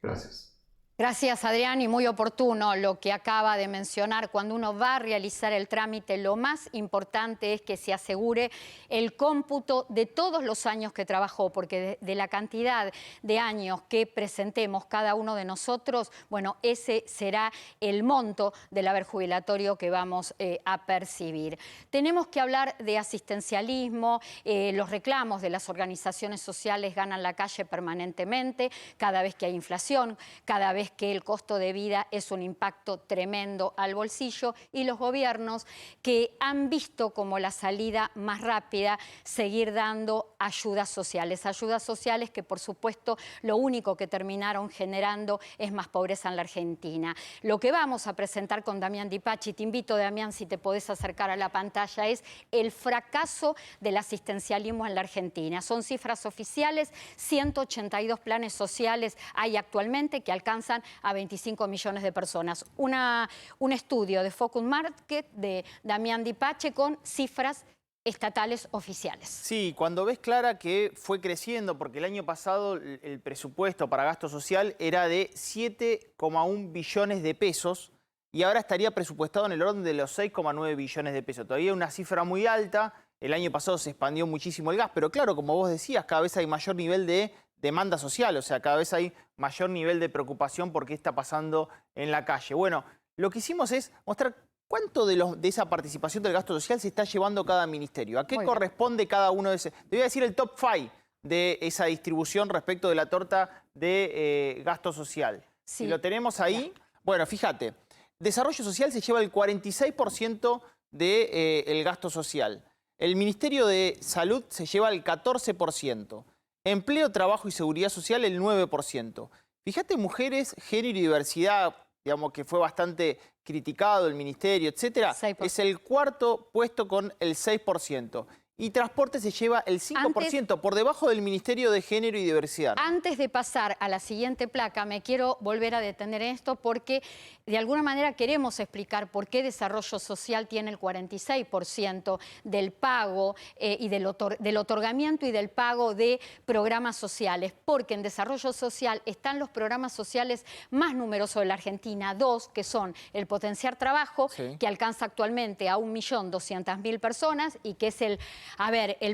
Gracias. Gracias, Adrián, y muy oportuno lo que acaba de mencionar. Cuando uno va a realizar el trámite, lo más importante es que se asegure el cómputo de todos los años que trabajó, porque de la cantidad de años que presentemos cada uno de nosotros, bueno, ese será el monto del haber jubilatorio que vamos a percibir. Tenemos que hablar de asistencialismo, los reclamos de las organizaciones sociales ganan la calle permanentemente, cada vez que hay inflación, cada vez que el costo de vida es un impacto tremendo al bolsillo, y los gobiernos que han visto como la salida más rápida seguir dando ayudas sociales que por supuesto lo único que terminaron generando es más pobreza en la Argentina. Lo que vamos a presentar con Damián Di Pachi, te invito, Damián, si te podés acercar a la pantalla, es el fracaso del asistencialismo en la Argentina. Son cifras oficiales, 182 planes sociales hay actualmente que alcanzan a 25 millones de personas. Un estudio de Focus Market de Damián Di Pachi con cifras estatales oficiales. Sí, cuando ves, Clara, que fue creciendo, porque el año pasado el presupuesto para gasto social era de 7,1 billones de pesos y ahora estaría presupuestado en el orden de los 6,9 billones de pesos. Todavía una cifra muy alta. El año pasado se expandió muchísimo el gas, pero claro, como vos decías, cada vez hay mayor nivel de demanda social, o sea, cada vez hay mayor nivel de preocupación por qué está pasando en la calle. Bueno, lo que hicimos es mostrar cuánto de esa participación del gasto social se está llevando cada ministerio. ¿A qué corresponde cada uno de esos? Te voy a decir el top 5 de esa distribución respecto de la torta de gasto social. Sí. Si lo tenemos ahí, bueno, fíjate, Desarrollo Social se lleva el 46% del gasto social. El Ministerio de Salud se lleva el 14%. Empleo, Trabajo y Seguridad Social el 9%. Fíjate, mujeres, género y diversidad, digamos que fue bastante criticado el ministerio, etcétera, 6%. es el cuarto puesto con el 6%. Y transporte se lleva el 5%, por debajo del Ministerio de Género y Diversidad. Antes de pasar a la siguiente placa, me quiero volver a detener en esto porque de alguna manera queremos explicar por qué Desarrollo Social tiene el 46% del pago y del otorgamiento y del pago de programas sociales. Porque en Desarrollo Social están los programas sociales más numerosos de la Argentina, 2, que son el Potenciar Trabajo, Sí. que alcanza actualmente a 1.200.000 personas y que es el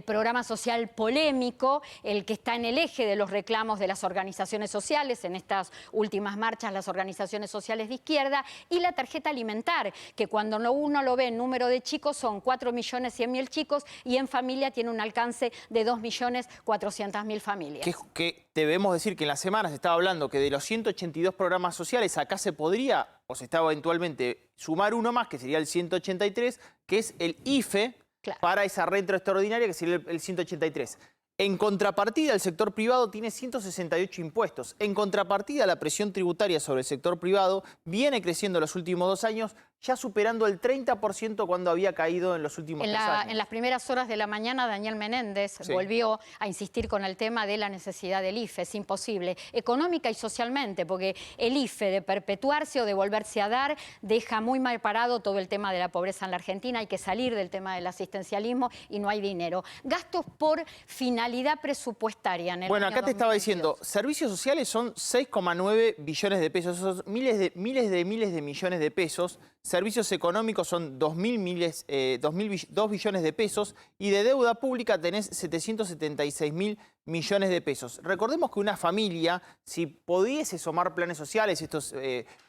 programa social polémico, el que está en el eje de los reclamos de las organizaciones sociales, en estas últimas marchas las organizaciones sociales de izquierda, y la tarjeta alimentar, que cuando uno lo ve en número de chicos son 4.100.000 chicos y en familia tiene un alcance de 2.400.000 familias. Que debemos decir que en la semana se estaba hablando que de los 182 programas sociales acá se podría, o se estaba eventualmente, sumar uno más, que sería el 183, que es el IFE, Claro. para esa renta extraordinaria, que sería el 183. En contrapartida, el sector privado tiene 168 impuestos. En contrapartida, la presión tributaria sobre el sector privado viene creciendo en los últimos 2 años, ya superando el 30% cuando había caído en los últimos 3 años. En las primeras horas de la mañana, Daniel Menéndez volvió a insistir con el tema de la necesidad del IFE. Es imposible, económica y socialmente, porque el IFE, de perpetuarse o de volverse a dar, deja muy mal parado todo el tema de la pobreza en la Argentina. Hay que salir del tema del asistencialismo y no hay dinero. Gastos por finalidad presupuestaria en el Bueno, año acá te estaba 2022. diciendo, servicios sociales son 6,9 billones de pesos, esos son miles de millones de pesos. Servicios económicos son 2 billones de pesos y de deuda pública tenés 776.000 millones de pesos. Recordemos que una familia, si pudiese sumar planes sociales, esto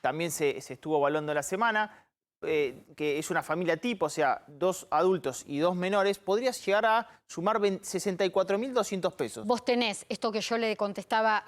también se estuvo evaluando en la semana, que es una familia tipo, o sea, 2 adultos y 2 menores, podrías llegar a sumar 64.200 pesos. Vos tenés, esto que yo le contestaba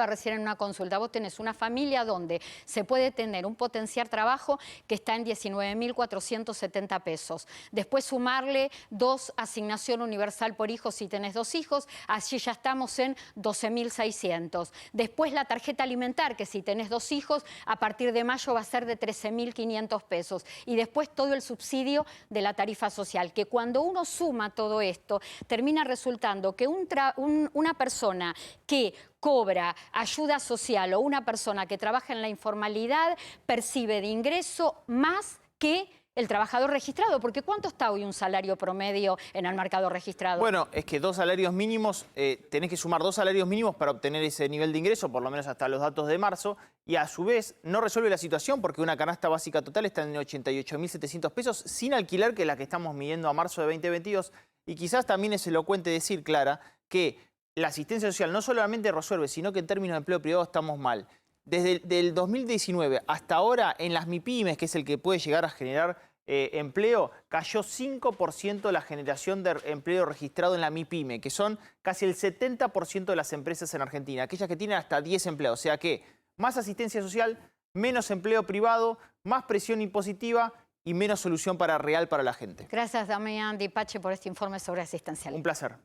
recién en una consulta, vos tenés una familia donde se puede tener un potenciar trabajo que está en 19.470 pesos. Después sumarle 2 asignación universal por hijo si tenés 2 hijos, allí ya estamos en 12.600. Después la tarjeta alimentar, que si tenés 2 hijos, a partir de mayo va a ser de 13.500 pesos. Y después todo el subsidio de la tarifa social, que cuando uno suma todo esto, termina resultando que una persona que cobra ayuda social o una persona que trabaja en la informalidad percibe de ingreso más que el trabajador registrado, porque ¿cuánto está hoy un salario promedio en el mercado registrado? Bueno, es que 2 salarios mínimos, tenés que sumar 2 salarios mínimos para obtener ese nivel de ingreso, por lo menos hasta los datos de marzo, y a su vez no resuelve la situación porque una canasta básica total está en 88.700 pesos sin alquiler, que es la que estamos midiendo a marzo de 2022, y quizás también es elocuente decir, Clara, que la asistencia social no solamente resuelve, sino que en términos de empleo privado estamos mal. Desde el 2019 hasta ahora, en las MIPYMES, que es el que puede llegar a generar empleo, cayó 5% la generación de empleo registrado en la MIPYME, que son casi el 70% de las empresas en Argentina, aquellas que tienen hasta 10 empleados. O sea que más asistencia social, menos empleo privado, más presión impositiva y menos solución real para la gente. Gracias, Damián Dipache, por este informe sobre asistencialismo. Un placer.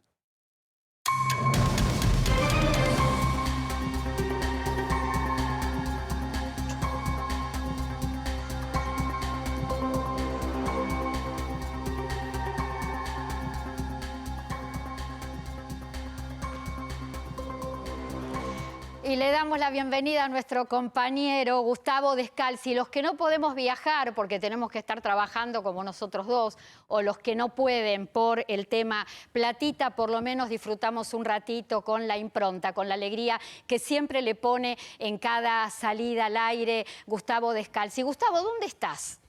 Y le damos la bienvenida a nuestro compañero Gustavo Descalzi. Los que no podemos viajar porque tenemos que estar trabajando como nosotros dos, o los que no pueden por el tema platita, por lo menos disfrutamos un ratito con la impronta, con la alegría que siempre le pone en cada salida al aire Gustavo Descalzi. Gustavo, ¿dónde estás?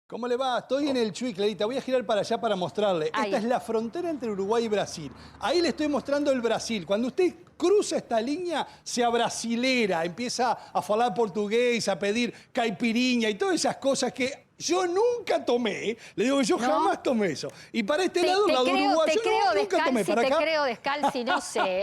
¿Cómo le va? Estoy en el Chuy, Clarita. Voy a girar para allá para mostrarle. Ahí. Esta es la frontera entre Uruguay y Brasil. Ahí le estoy mostrando el Brasil. Cuando usted cruza esta línea, se abrasilera, empieza a hablar portugués, a pedir caipirinha y todas esas cosas que yo nunca tomé. Le digo que yo jamás tomé eso. Y para este lado uruguayo, te creo, nunca tomé. Para acá, te creo Descalzi, no sé.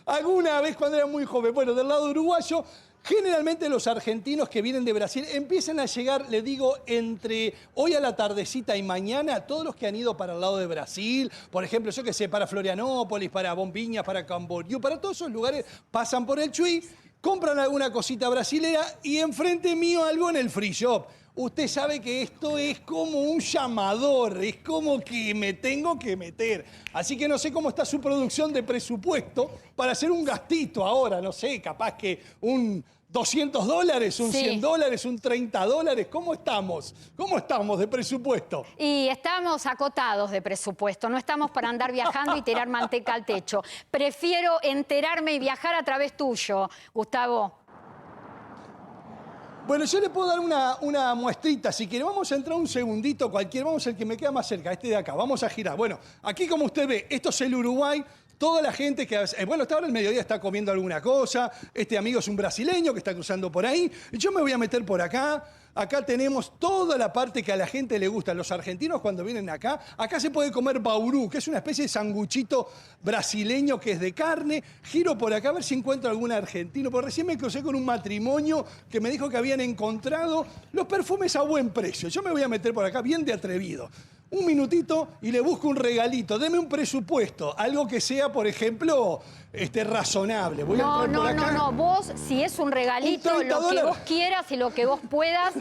alguna vez cuando era muy joven. Bueno, del lado uruguayo, Generalmente los argentinos que vienen de Brasil empiezan a llegar, le digo, entre hoy a la tardecita y mañana, todos los que han ido para el lado de Brasil, por ejemplo, yo que sé, para Florianópolis, para Bombiñas, para Camboriú, para todos esos lugares, pasan por el Chuy, compran alguna cosita brasilera y enfrente mío algo en el free shop. Usted sabe que esto es como un llamador, es como que me tengo que meter. Así que no sé cómo está su producción de presupuesto para hacer un gastito ahora, no sé, capaz que un $200, un Sí. $100, un $30. ¿Cómo estamos? ¿Cómo estamos de presupuesto? Y estamos acotados de presupuesto, no estamos para andar viajando y tirar manteca al techo. Prefiero enterarme y viajar a través tuyo, Gustavo. Bueno, yo le puedo dar una muestrita, si quiere. Vamos a entrar un segundito cualquiera, vamos al que me queda más cerca, este de acá. Vamos a girar. Bueno, aquí como usted ve, esto es el Uruguay. Toda la gente que... bueno, hasta ahora el mediodía está comiendo alguna cosa. Este amigo es un brasileño que está cruzando por ahí. Yo me voy a meter por acá. Acá tenemos toda la parte que a la gente le gusta. Los argentinos cuando vienen acá, acá se puede comer bauru, que es una especie de sanguchito brasileño que es de carne. Giro por acá a ver si encuentro algún argentino, porque recién me crucé con un matrimonio que me dijo que habían encontrado los perfumes a buen precio. Yo me voy a meter por acá bien de atrevido. Un minutito y le busco un regalito. Deme un presupuesto, algo que sea, por ejemplo, razonable. Voy a entrar por acá. No. Vos, si es un regalito, ¿Un lo que $30? vos quieras y lo que vos puedas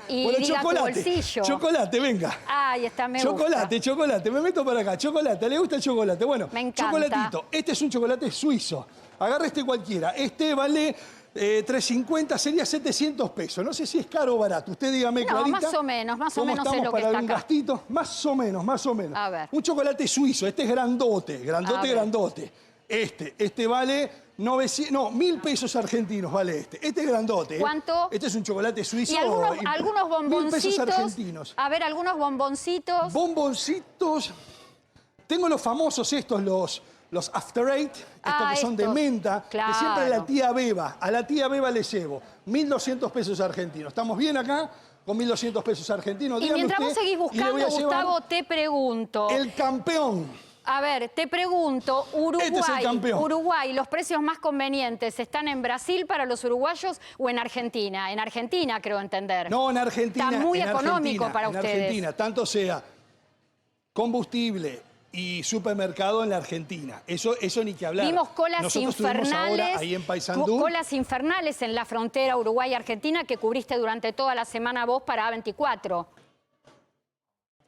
y Bueno, diga tu chocolate, bolsillo. chocolate, venga. Ahí está, me gusta. Chocolate, me meto para acá. Chocolate, ¿le gusta el chocolate? Bueno, Me encanta. chocolatito. Este es un chocolate suizo. Agarra este cualquiera. Este vale $3.50, sería 700 pesos. No sé si es caro o barato. Usted dígame, No, Clarita. más o menos es ¿Cómo lo estamos que para está algún acá? gastito? Más o menos. A ver. Un chocolate suizo. Este es grandote, A ver. grandote. Este vale 1.000 pesos argentinos, vale este. Este es grandote. ¿Cuánto? Este es un chocolate suizo. Y algunos 1.000 pesos bomboncitos. argentinos. A ver, algunos bomboncitos. Bomboncitos. Tengo los famosos estos, los After Eight, estos que son de estos. menta, Claro. que siempre la tía Beba, a la tía Beba le llevo 1.200 pesos argentinos. ¿Estamos bien acá? Con 1.200 pesos argentinos. Y Dígame mientras vos usted, seguís y le voy buscando, a llevar Gustavo, te pregunto. el campeón. A ver, te pregunto, Uruguay, Este es el campeón. Uruguay, ¿los precios más convenientes están en Brasil para los uruguayos o en Argentina? En Argentina, creo entender. No, en Argentina. Está muy en económico Argentina, para en ustedes. Argentina, tanto sea combustible y supermercado en la Argentina. Eso ni que hablar. Vimos colas Nosotros estuvimos infernales, ahora ahí en Paysandú. colas infernales en la frontera Uruguay-Argentina que cubriste durante toda la semana vos para A24.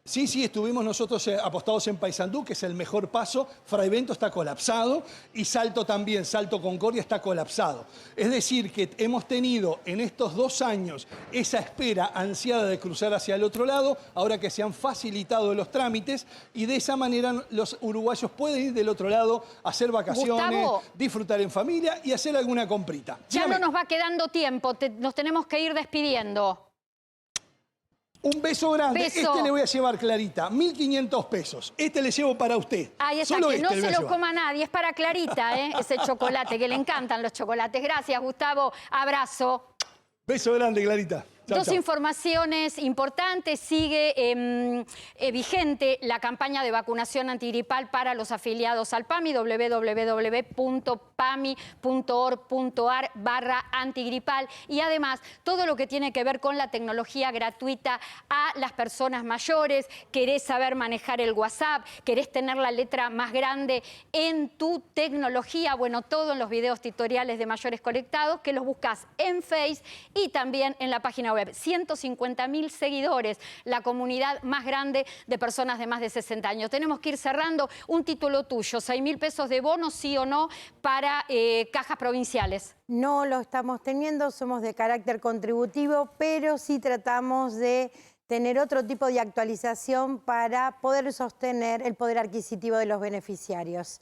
Sí, estuvimos nosotros apostados en Paysandú, que es el mejor paso. Fraivento está colapsado y Salto también, Salto Concordia está colapsado. Es decir, que hemos tenido en estos 2 años esa espera ansiada de cruzar hacia el otro lado, ahora que se han facilitado los trámites y de esa manera los uruguayos pueden ir del otro lado a hacer vacaciones, Gustavo, disfrutar en familia y hacer alguna comprita. Ya Dígame. no nos va quedando tiempo, nos tenemos que ir despidiendo. Un beso grande. Beso. Este le voy a llevar, Clarita, 1.500 pesos. Este le llevo para usted. Ahí está, Solo que este no le voy se a lo llevar. coma nadie, es para Clarita, ese chocolate, que le encantan los chocolates. Gracias, Gustavo. Abrazo. Beso grande, Clarita. Chau, Dos chau. informaciones importantes. Sigue vigente la campaña de vacunación antigripal para los afiliados al PAMI, www.pami.org.ar/antigripal. Y además, todo lo que tiene que ver con la tecnología gratuita a las personas mayores. Querés saber manejar el WhatsApp, querés tener la letra más grande en tu tecnología. Bueno, todo en los videos tutoriales de Mayores Conectados, que los buscas en Face y también en la página web. 150.000 seguidores, la comunidad más grande de personas de más de 60 años. Tenemos que ir cerrando. Un título tuyo, 6.000 pesos de bono, sí o no, para cajas provinciales. No lo estamos teniendo, somos de carácter contributivo, pero sí tratamos de tener otro tipo de actualización para poder sostener el poder adquisitivo de los beneficiarios.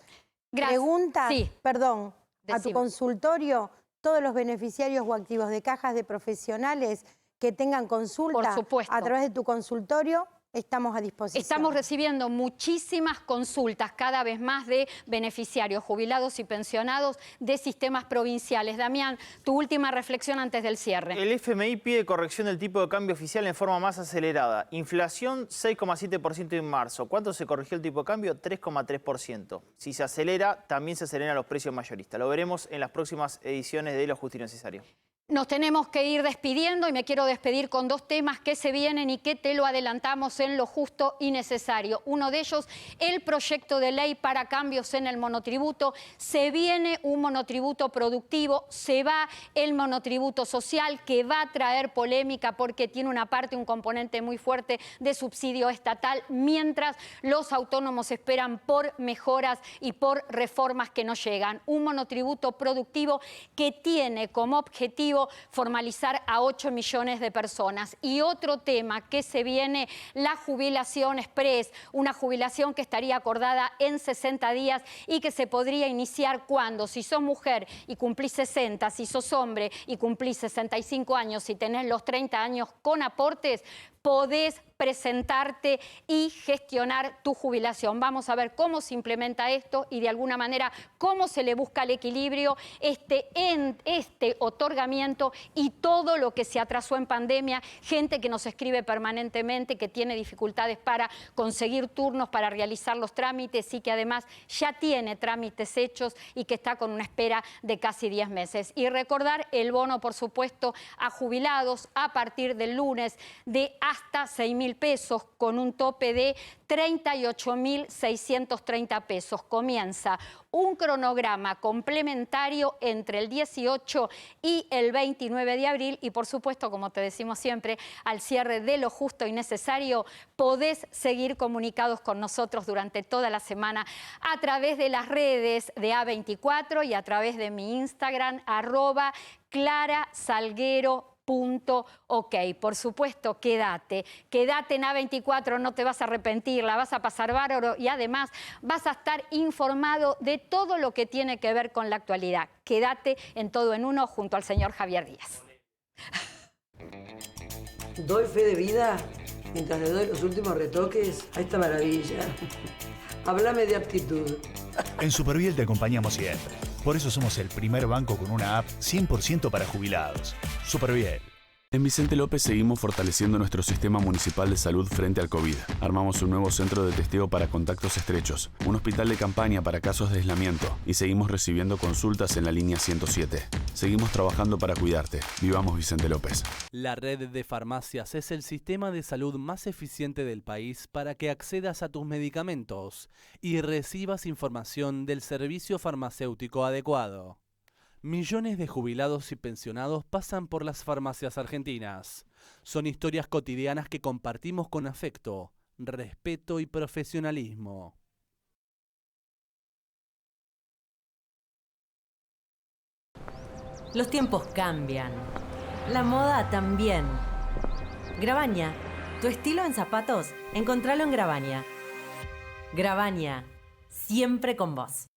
Gracias. Pregunta, Sí. perdón, a tu Decime. consultorio, todos los beneficiarios o activos de cajas de profesionales que tengan consulta Por supuesto. a través de tu consultorio, estamos a disposición. Estamos recibiendo muchísimas consultas cada vez más de beneficiarios jubilados y pensionados de sistemas provinciales. Damián, tu última reflexión antes del cierre. El FMI pide corrección del tipo de cambio oficial en forma más acelerada. Inflación 6,7% en marzo. ¿Cuánto se corrigió el tipo de cambio? 3,3%. Si se acelera, también se aceleran los precios mayoristas. Lo veremos en las próximas ediciones de Lo Justo y Necesario. Nos tenemos que ir despidiendo y me quiero despedir con dos temas que se vienen y que te lo adelantamos en lo justo y necesario. Uno de ellos, el proyecto de ley para cambios en el monotributo. Se viene un monotributo productivo, se va el monotributo social, que va a traer polémica porque tiene una parte, un componente muy fuerte de subsidio estatal, mientras los autónomos esperan por mejoras y por reformas que no llegan. Un monotributo productivo que tiene como objetivo formalizar a 8 millones de personas. Y otro tema que se viene, la jubilación express, una jubilación que estaría acordada en 60 días y que se podría iniciar cuando, si sos mujer y cumplís 60, si sos hombre y cumplís 65 años, si tenés los 30 años con aportes, podés presentarte y gestionar tu jubilación. Vamos a ver cómo se implementa esto y de alguna manera cómo se le busca el equilibrio en este otorgamiento y todo lo que se atrasó en pandemia. Gente que nos escribe permanentemente, que tiene dificultades para conseguir turnos, para realizar los trámites y que además ya tiene trámites hechos y que está con una espera de casi 10 meses. Y recordar el bono, por supuesto, a jubilados a partir del lunes de hasta 6.000 pesos con un tope de 38.630 pesos. Comienza un cronograma complementario entre el 18 y el 29 de abril y, por supuesto, como te decimos siempre, al cierre de lo justo y necesario, podés seguir comunicados con nosotros durante toda la semana a través de las redes de A24 y a través de mi Instagram, @ClaraSalguero.ok. Por supuesto, quédate en A24, no te vas a arrepentir, la vas a pasar bárbaro y además vas a estar informado de todo lo que tiene que ver con la actualidad. Quédate en Todo en Uno junto al señor Javier Díaz. Doy fe de vida mientras le doy los últimos retoques a esta maravilla. Háblame de aptitud. En Superviel te acompañamos siempre. Por eso somos el primer banco con una app 100% para jubilados. Superviel. En Vicente López seguimos fortaleciendo nuestro sistema municipal de salud frente al COVID. Armamos un nuevo centro de testeo para contactos estrechos, un hospital de campaña para casos de aislamiento y seguimos recibiendo consultas en la línea 107. Seguimos trabajando para cuidarte. Vivamos Vicente López. La red de farmacias es el sistema de salud más eficiente del país para que accedas a tus medicamentos y recibas información del servicio farmacéutico adecuado. Millones de jubilados y pensionados pasan por las farmacias argentinas. Son historias cotidianas que compartimos con afecto, respeto y profesionalismo. Los tiempos cambian. La moda también. Grabaña. Tu estilo en zapatos, encontralo en Grabaña. Grabaña. Siempre con vos.